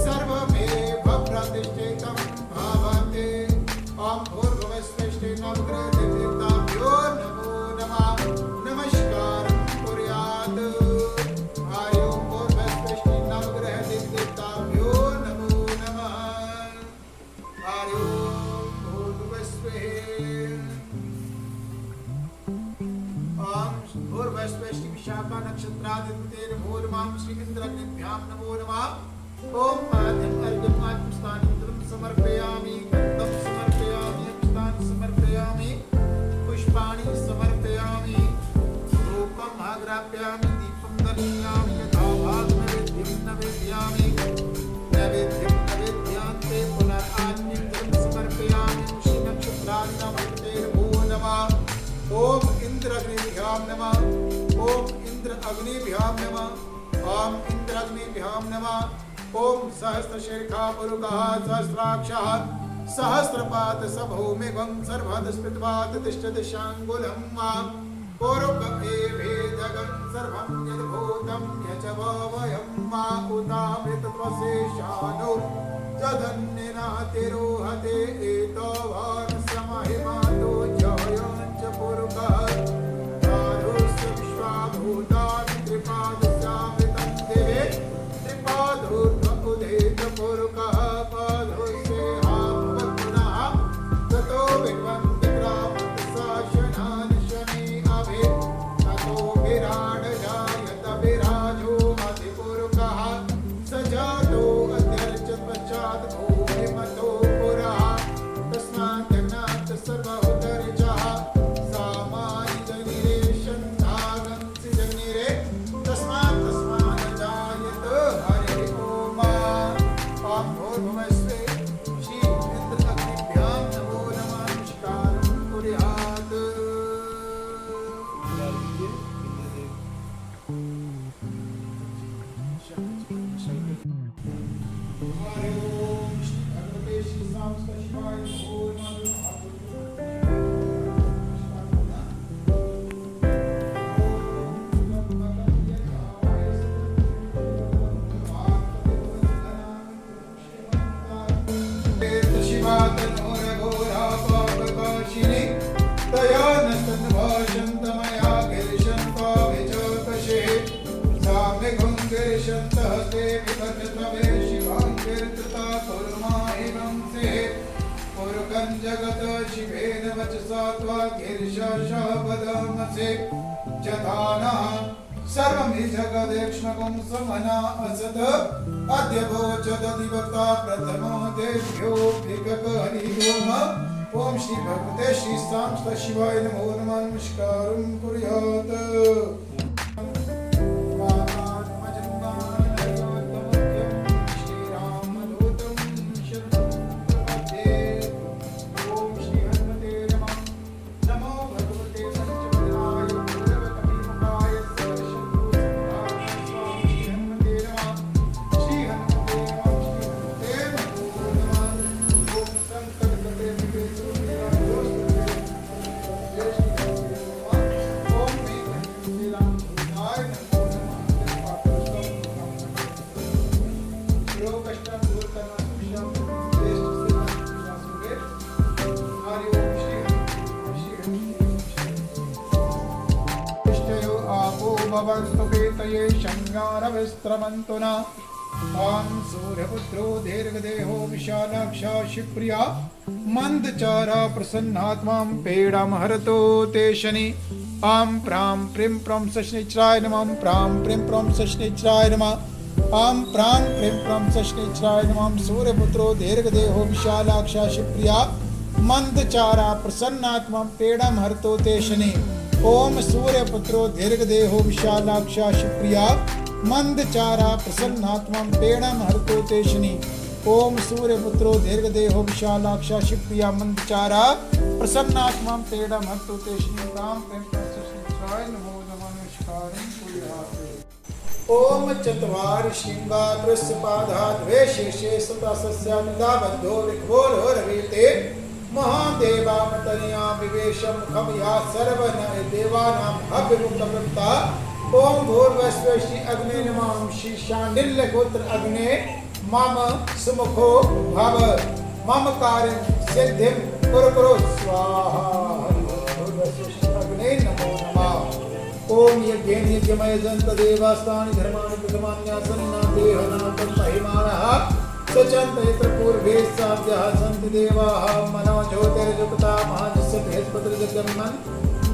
सर्वमेव प्रतिष्ठितं भवते। ओम भूर्भुवस्सुः नवग्रह देवताभ्यो नमो नमः। नमस्कारं कुर्यात्। हरि ओं भूर्भुवस्सुः नवग्रह देवताभ्यो नमो नमः। हरि ओं भूर्भुवस्सुः। ओम भूर्भुवस्सुः श्री विशाखा नक्षत्रादित्येन भूर्मां श्री इंद्राग्निभ्यां नमो नमः। ओम पाद्यं अर्घ्यं आत्मस्थानं समर्पयामि, गन्धं समर्पयामि, अक्षतानि समर्पयामि, पुष्पाणि समर्पयामि, धूपम् आग्रापयामि, दीपं दर्शयामि, यथाभागं नैवेद्यं नैवेद्यान्ते पुनरान्यं समर्पयामि। श्री नक्षत्रादिनामस्तेन भो नमः। ओम इंद्र अग्निभ्यां नमः। ओम इंद्र अग्निभ्यां नमः। ओम इंद्र अग्निभ्यां नमः। ओम सहस्रशीर्षा पुरुषः सहस्राक्षः सहस्रपाद सभौमिगं सर्वदस्पृत्वात् तिष्ठति शाङ्गुलं मा। पूर्वमेवेदगं सर्वं यद्भूतं यजवो वयं मा उतामृतत्वशेषानो जधन्यनातिरोहते एतो वानसमहिमातो जयञ्च पुरुषः चारुस्य विश्वाभूतानि त्रिपादस्यामृतं देवे त्रिपादोर्ध्व उदेत पुरुषः पादोस्य हात्मपुनः ततो विद्वन्ति ग्रामशासनानि शनि अभे ततो विराड जायत विराजो ते विभजतवे शिवाङ्गिर्कृता कुर्मा एवं से पुरुकं जगत शिवेन वचसा त्वागिर्षा वदामसे जधानः सर्वमि जगदेक्ष्मकं समना असद अद्य भोजदधिवक्ता प्रथमो देभ्यो भिगकहरि ओम ओम श्री भगवते श्री सांस्त शिवाय नमो नमः नमस्कारं कुर्यात् भवन्तुपेतये शङ्गारविस्त्रमन्तु न तां सूर्यपुत्रो दीर्घदेहो विशालाक्षा शिवप्रिया मन्दचारा प्रसन्नात्मां पेडामहरतो ते शनि आं प्रां प्रीं प्रं शनिश्चराय नमः प्रां प्रीं प्रं शनिश्चराय नमः आं प्रां प्रीं प्रं शनिश्चराय नमः सूर्यपुत्रो दीर्घदेहो विशालाक्षा शिवप्रिया मन्दचारा प्रसन्नात्मां पेडामहरतो ते शनि ओम सूर्यपुत्रो दीर्घदेहो विशालाक्षा शिवप्रिया मंदचारा प्रसन्नात्मा पेड़म हरतो ते शनि ओम सूर्यपुत्रो दीर्घदेहो विशालाक्षा शिवप्रिया मंदचारा प्रसन्नात्मा पेड़म हरतो ते शनि राम प्रेम प्रसन्नाय नमो नमः नमस्कारं कुर्यात् ओम चत्वारि शृंगा दृश्यपाधा द्वे शीर्षे सता सस्यानुदाबद्धो विघ्वोरो रवीते महादेवामतनया विवेशम खमया सर्वन देवानां अभिमुखवृत्ता ओम भूर्भुवस्व श्री अग्ने नमः श्री शांडिल्य गोत्र अग्ने मम सुमुखो भव मम कार्यं सिद्धिं कुरु स्वाहा भूर्भुवस्व श्री अग्ने नमो नमः ओम यज्ञेन यज्ञमय जन्त देवास्तानि धर्माणि प्रथमान्यासन्ना देहनाथं महिमानः सचन्त यत्र पूर्वे साभ्यः सन्ति देवाः मनो ज्योतिर्जुक्ता महाजस्य बृहस्पतिर्जगन्मन्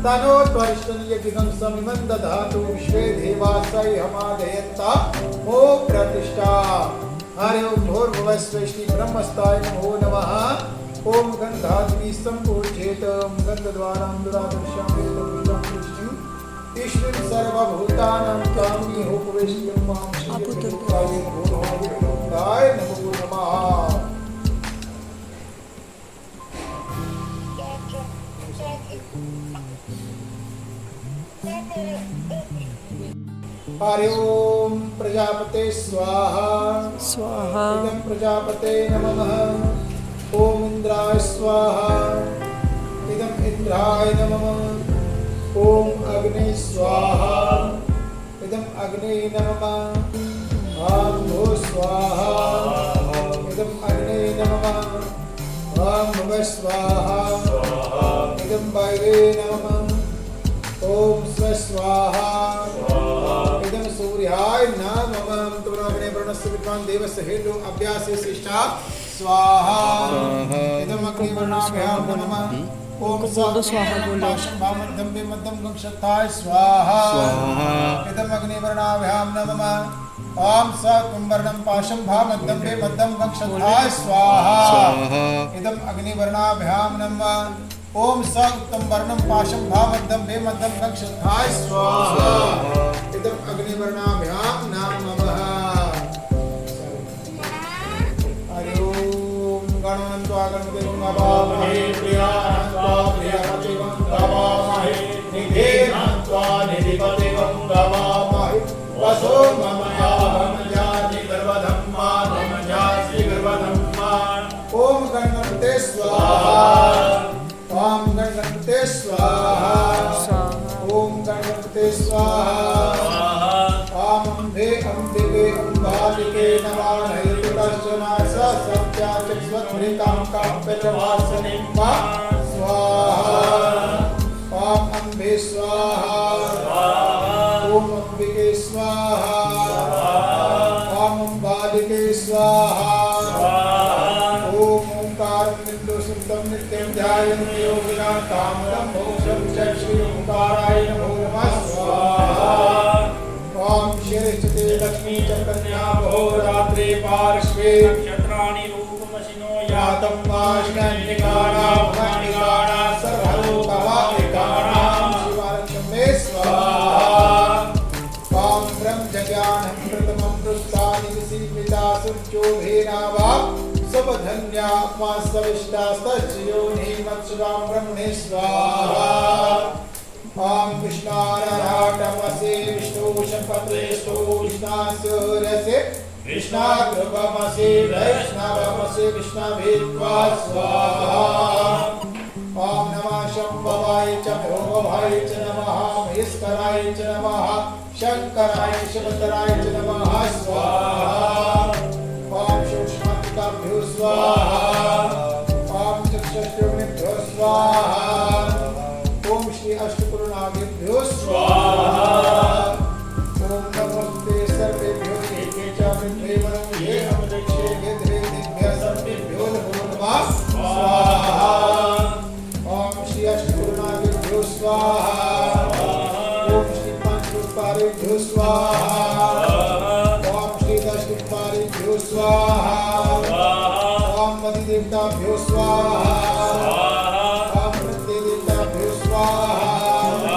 तनो त्वरिष्ठं यज्ञं समिमं दधातु विश्वे देवासै हमादयन्ता मो प्रतिष्ठा हरि ओम भूर्भुवस्व श्री ब्रह्मस्ताय नमो नमः ओम गन्धाग्नि सम्पूज्येत गन्धद्वारां दुरादर्शामि तदुष्टां ईश्वरी सर्वभूतानां कामि उपवेश्यं मां श्रीकाय नमो नमः हरि ओम प्रजापते स्वाहा स्वाहा इदं प्रजापते नमः ओम इंद्राय स्वाहा इदं इंद्राय नमः ओम अग्ने स्वाहा इदं अग्ने नमः ॐ भो स्वाहा इदं अग्ने नमः ॐ भव स्वाहा इदं वायवे नमः ॐ स्व स्वाहा इदं सूर्याय नमः तुमग्ने वर्णस्य विद्वान् देवस्य हेतु अभ्यासे शिष्टा स्वाहा इदं अग्नि वर्णाभ्यां नमः ओम स्वाहामध्यम मध्यम गंक्षताय स्वाहा इदं अग्निवर्णाभ्यां नमः ओम सत्वर्णं पाशं भामध्यम मध्यम गंक्षताय स्वाहा इदं अग्निवर्णाभ्यां नमः ओम स उत्तम वर्णं पाशं भामध्यम मध्यम गंक्षताय स्वाहा इदं अग्निवर्णाभ्यां नमः हरि ओम गणवन्त्वा गणपते नमामहे प्रियान्त्वा प्रियपतिवं नमामहे निधेनान्त्वा निधिपतिवं नमामहे वसो मम यामजाति गर्वधम्मा मम जाति गर्वधम्मा ओम गणपते स्वाहा ओम गणपते स्वाहा ओम गणपते स्वाहा ओम अम्बे अम्बिके अम्बालिके नमः तुलसना सत्याचिस्वत्रिकां काम्यवासनिं वा स्वाहा ओम अम्बे स्वाहा ओम अम्बिके स्वाहा ओम ताम्रं मोक्षं च श्री ओंकाराय नमो नमः स्वाहा ॐ शिरश्चिते लक्ष्मी च कन्या बहुरात्रे पार्श्वे नक्षत्राणि रूपमशिनो यातं वाष्णन्निकाणा सर्वलोकवाहिकाणां शिवारक्षमे स्वाहा ॐ ब्रह्मज्ञानं प्रथमं पृष्ठानि विसीमिता सुर्चोभेना वा सुबधन्यात्मा सविष्टास्तज्योनि मत्सुरां ब्रह्मणे स्वाहा ॐ कृष्णाराटमसे विष्णुशपत्रेष्टो विष्णास्योरसे कृष्णाग्रवमसे वैष्णवमसे विष्णवेत्वा स्वाहा ॐ नमः शम्भवाय च भोगवाय च नमः महेश्वराय च नमः शङ्कराय शिवतराय च नमः स्वाहा ॐ सूक्ष्मताभ्यो स्वाहा ॐ चक्षुष्टोमेभ्यो स्वाहा ॐ श्री अष्टपुरनाभेभ्यो स्वाहा ॐ नमस्ते सर्वेभ्यो एके च वृद्धेवनं ये अमृक्षे यद्वेदिभ्यः सर्वेभ्यो नमो नमः स्वाहा ॐ श्री अष्टपुरनाभेभ्यो स्वाहा ॐ श्री पंचरूपारेभ्यो स्वाहा ॐ श्री दशरूपारेभ्यो स्वाहा ॐ मदिदेवताभ्यो स्वाहा ॐ मृत्युदेवताभ्यो स्वाहा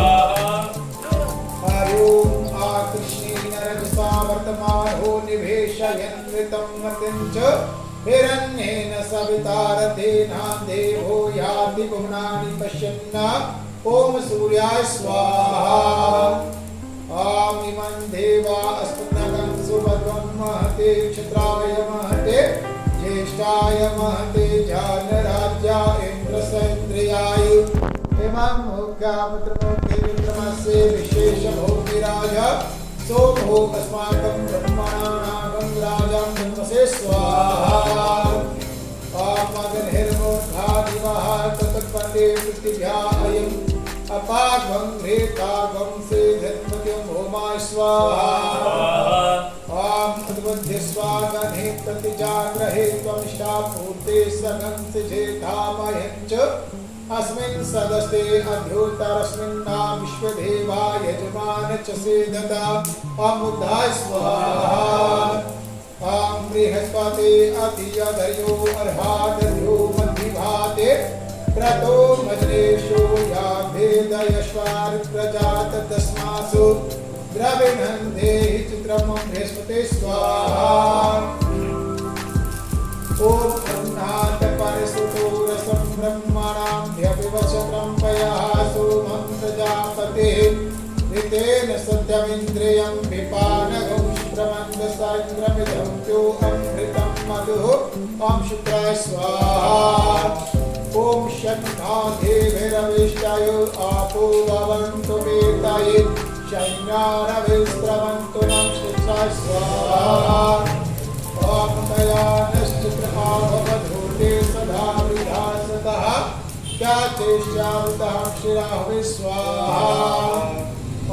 हरिओम आकृष्णेन रजसा वर्तमानो निवेशयन्वितं मतिं च हिरण्येन सवितारथेना देवो याति भुवनानि पश्यन्न ॐ सूर्याय स्वाहा ॐ इमं देवा अस्मन्नगं सुभद्रं महते क्षत्राय महते ज्येष्ठाय महते जानराज्या इन्द्रसेन्द्रियाय इमं मुख्यापुत्रमुखे विक्रमस्य विशेषभोगिराज सोमो अस्माकं ब्रह्मणानागं राजं जन्मसे स्वाहा ॐ मगन्हिर्मोद्धादिवः तत्पन्दे पृथिव्या अयम् अपागं घृतागं से धन्मत्यं होमाय स्वाहा ॐ उद्बुद्ध्य स्वागन्हि प्रतिजाग्रहे त्वमिष्टापूर्ते सगं सिजेधामयं च अस्मिन् सदस्ते अध्योतरस्मिन्नां विश्वदेवा यजमान च सेदता ॐ बुद्धाय स्वाहा ॐ बृहस्पते अतियधयो अर्हादयो मध्यभाते क्रतो मजनेषु या भेदयश्वार प्रजात तस्मासु द्रविणन्देहि चित्रं बृहस्पते स्वाहा ॐ अन्नात् परिसुतो रसं ब्रह्मणाभ्यभिवशतं पयासु मं प्रजापतेः ऋतेन सत्यमिन्द्रियं विपानगं शुक्रमन्दसङ्ग्रमिदं त्यो अमृतं मधुः ॐ शुक्राय स्वाहा ॐ शन्नादेभिरविष्टाय आपो भवन्तु वेताये शय्यारविस्रवन्तु नं शुक्राय स्वाहा ॐ दयानश्चित्रभावधूते सदा विधासतः त्याचेष्यावतः क्षिराः स्वाहा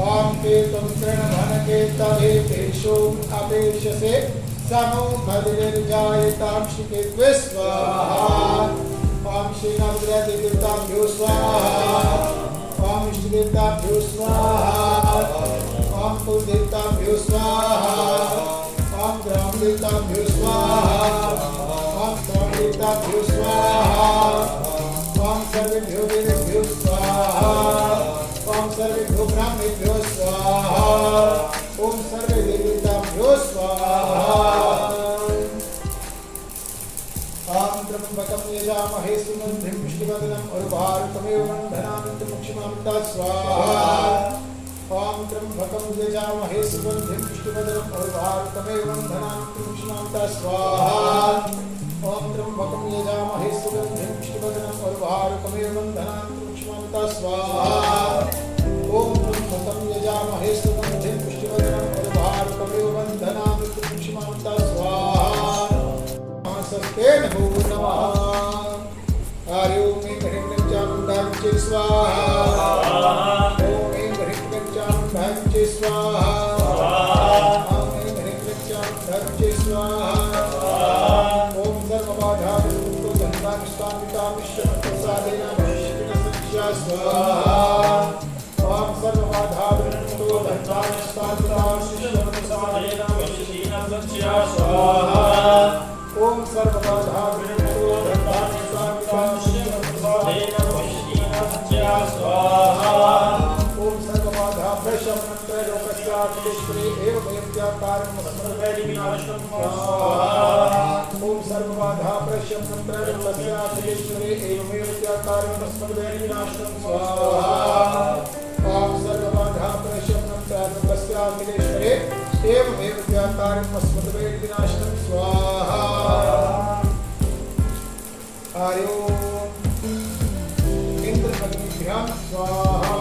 ॐ केतं तृणधनकेतवे तेषोम् अपेक्षसे समो भद्रिर्जायतां शिकेत्वे स्वाहा ॐ श्रीनवग्रहदेवताभ्यो स्वाहा ॐ इष्टदेवताभ्यो स्वाहा ॐ कुलदेवताभ्यो स्वाहा ॐ ग्रामदेवताभ्यो स्वाहा ॐ ग्रामदेवताभ्यो स्वाहा ॐ सर्वेभ्यो देवेभ्यो स्वाहा ॐ सर्वेभ्यो ब्राह्मणेभ्यो स्वाहा ॐ सर्वे देवताभ्यो स्वाहा ॐ त्र्यम्बकं यजामहे सुगन्धिं पुष्टिवर्धनम् उर्वारुकमेव बन्धनामृतमुक्षमामृता स्वाहा ॐ त्र्यम्बकं यजामहे सुगन्धिं पुष्टिवर्धनम् उर्वारुकमेव बन्धनामृतमुक्षमामृता स्वाहा ॐ त्र्यम्बकं यजामहे सुगन्धिं पुष्टिवर्धनम् उर्वारुकमेव बन्धनामृतमुक्षमामृता स्वाहा ॐ त्र्यम्बकं यजामहे सुगन्धिं पुष्टिवर्धनम् उर्वारुकमेव बन्धनामृतमुक्षमामृता स्वाहा सस्तेन भो नमः हरि ओम ह्रीं क्लीं चामुण्डां च स्वाहा ॐ ह्रीं क्लीं चामुण्डां च स्वाहा ॐ ह्रीं क्लीं चामुण्डां च स्वाहा ॐ सर्वबाधाभिमुक्तो धन्वानिष्टामितामिष्यप्रसादेन भविष्यति न संशयः स्वाहा ॐ सर्वबाधा विनष्टो धन्वानस्तात्तां शिशुमत्सादेन वशिशीन सत्या स्वाहा ॐ सर्वबाधा विनष्टो धन्वानस्तात्तां शिशुमत्सादेन वशिशीन सत्या स्वाहा ॐ सर्वबाधा प्रशमनं त्रैलोक्यस्याखिलेश्वरे एवमेत्याकारं समर्पयामि स्वाहा ॐ सर्वबाधा प्रशमनं त्रैलोक्यस्याखिलेश्वरे एवमेत्याकारं समर्पयामि स्वाहा ॐ सर्वबाधा प्रशमनं त्रैलोक्यस्याखिलेश्वरे एवमेत्याकारं समर्पयामि स्वाहा आर्यो इंद्रभ्यां स्वाहा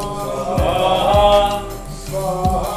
स्वाहा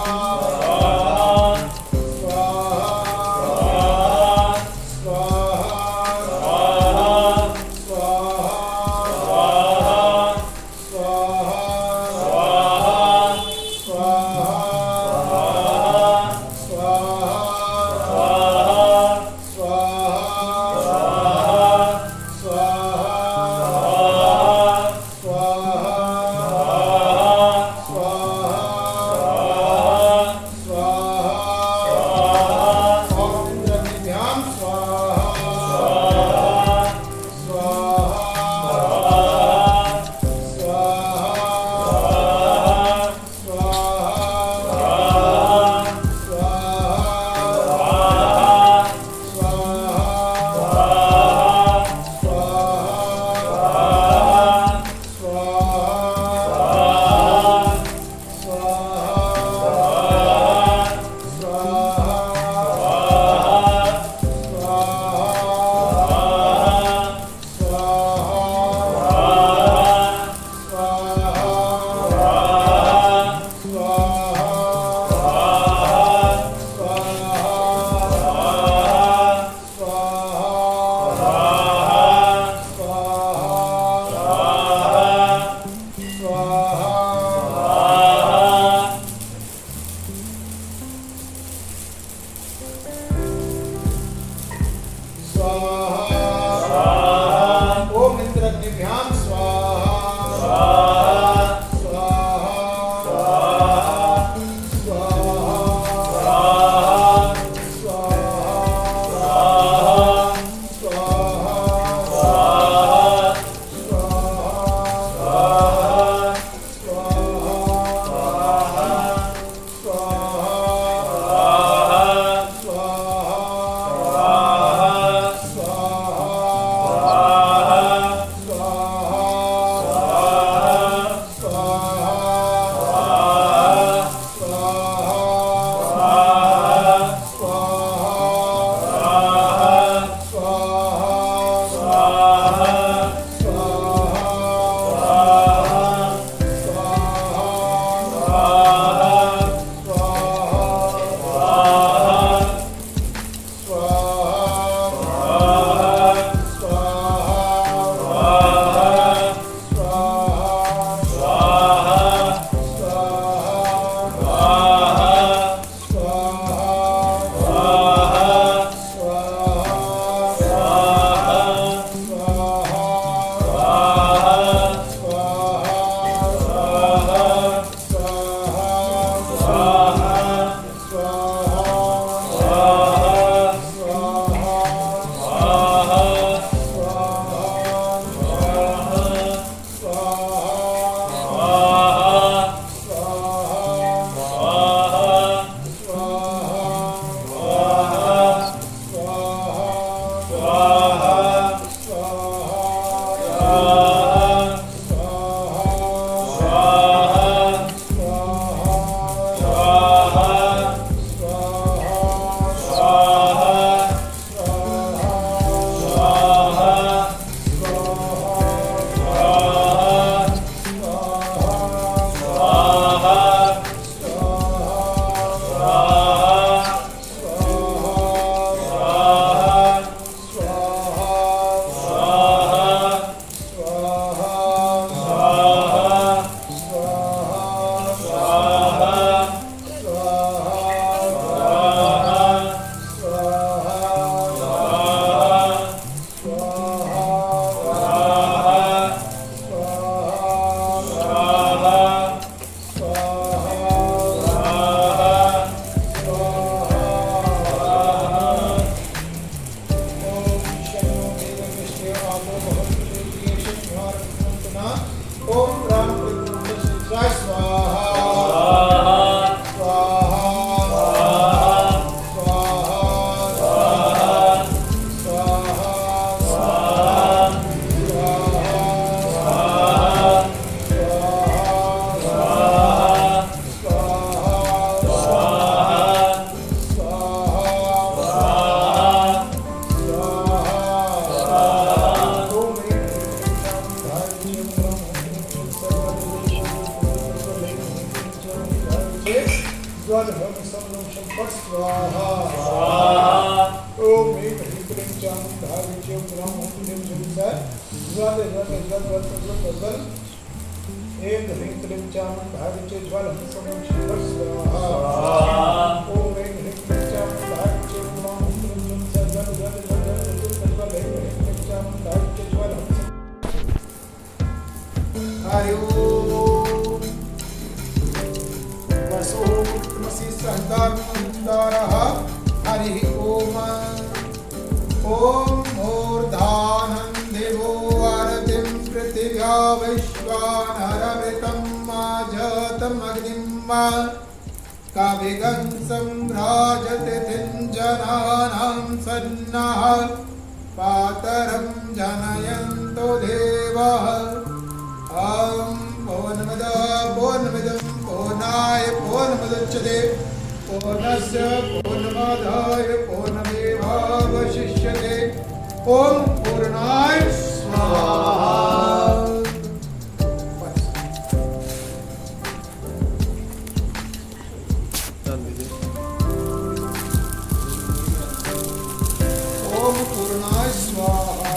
समनंशं फट् स्वाहा ओम ह्रीं ह्रीं क्लीं चामुण्डाविच्यं ग्रां ॐ क्लीं ह्रीं सः ज्वल ऐं ह्रीं क्लीं चामुण्डाविच्यं ज्वलं समनंशं फट् स्वाहा ओम ह्रीं ह्रीं क्लीं चामुण्डाविच्यं ग्रां ॐ क्लीं ह्रीं सः ज्वल ऐं ह्रीं क्लीं चामुण्डाविच्यं ज्वलं हरि ओम वसोमसि सहदारः हरि ओम ओम मूर्धानं देवो आरतिं पृथिव्या वैश्वानरमृतं माजतमग्निं काभिगं सम्भ्राजते जनानां सन्नः पातरं जनयन्तो देवः ॐ पूर्णमदः पूर्णमिदं पूर्णाय पूर्णमुदच्यते पूर्णस्य पूर्णमादाय पूर्णमेवावशिष्यते ॐ पूर्णाय स्वाहा डाल दीजिए। ॐ पूर्णाय स्वाहा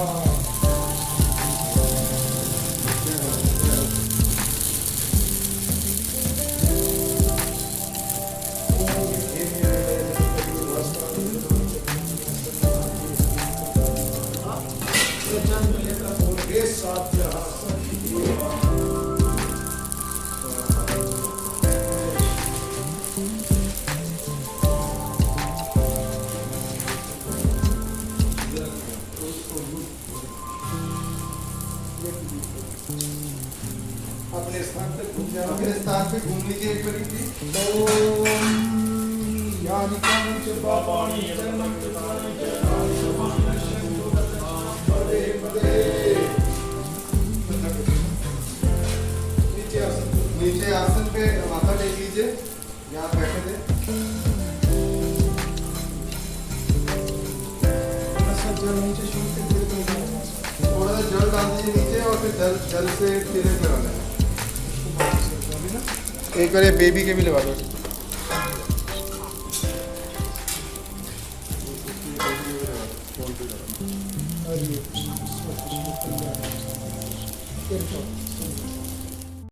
अपने स्थान पे घूम जाओ अपने स्थान पे घूम लीजिए एक बारी प्लीज। ओम यानि कांच पापाणि जन्मकृतानि च नाशमानश्यन्तु पदे पदे नीचे आसन पे माथा टेक लीजिए, यहाँ बैठे थे। जल नीचे शूट करके थोड़ा सा जल डाल दीजिए नीचे और फिर जल से तिलक लगा लेना। एक बार ये बेबी के भी लगा दो। हरि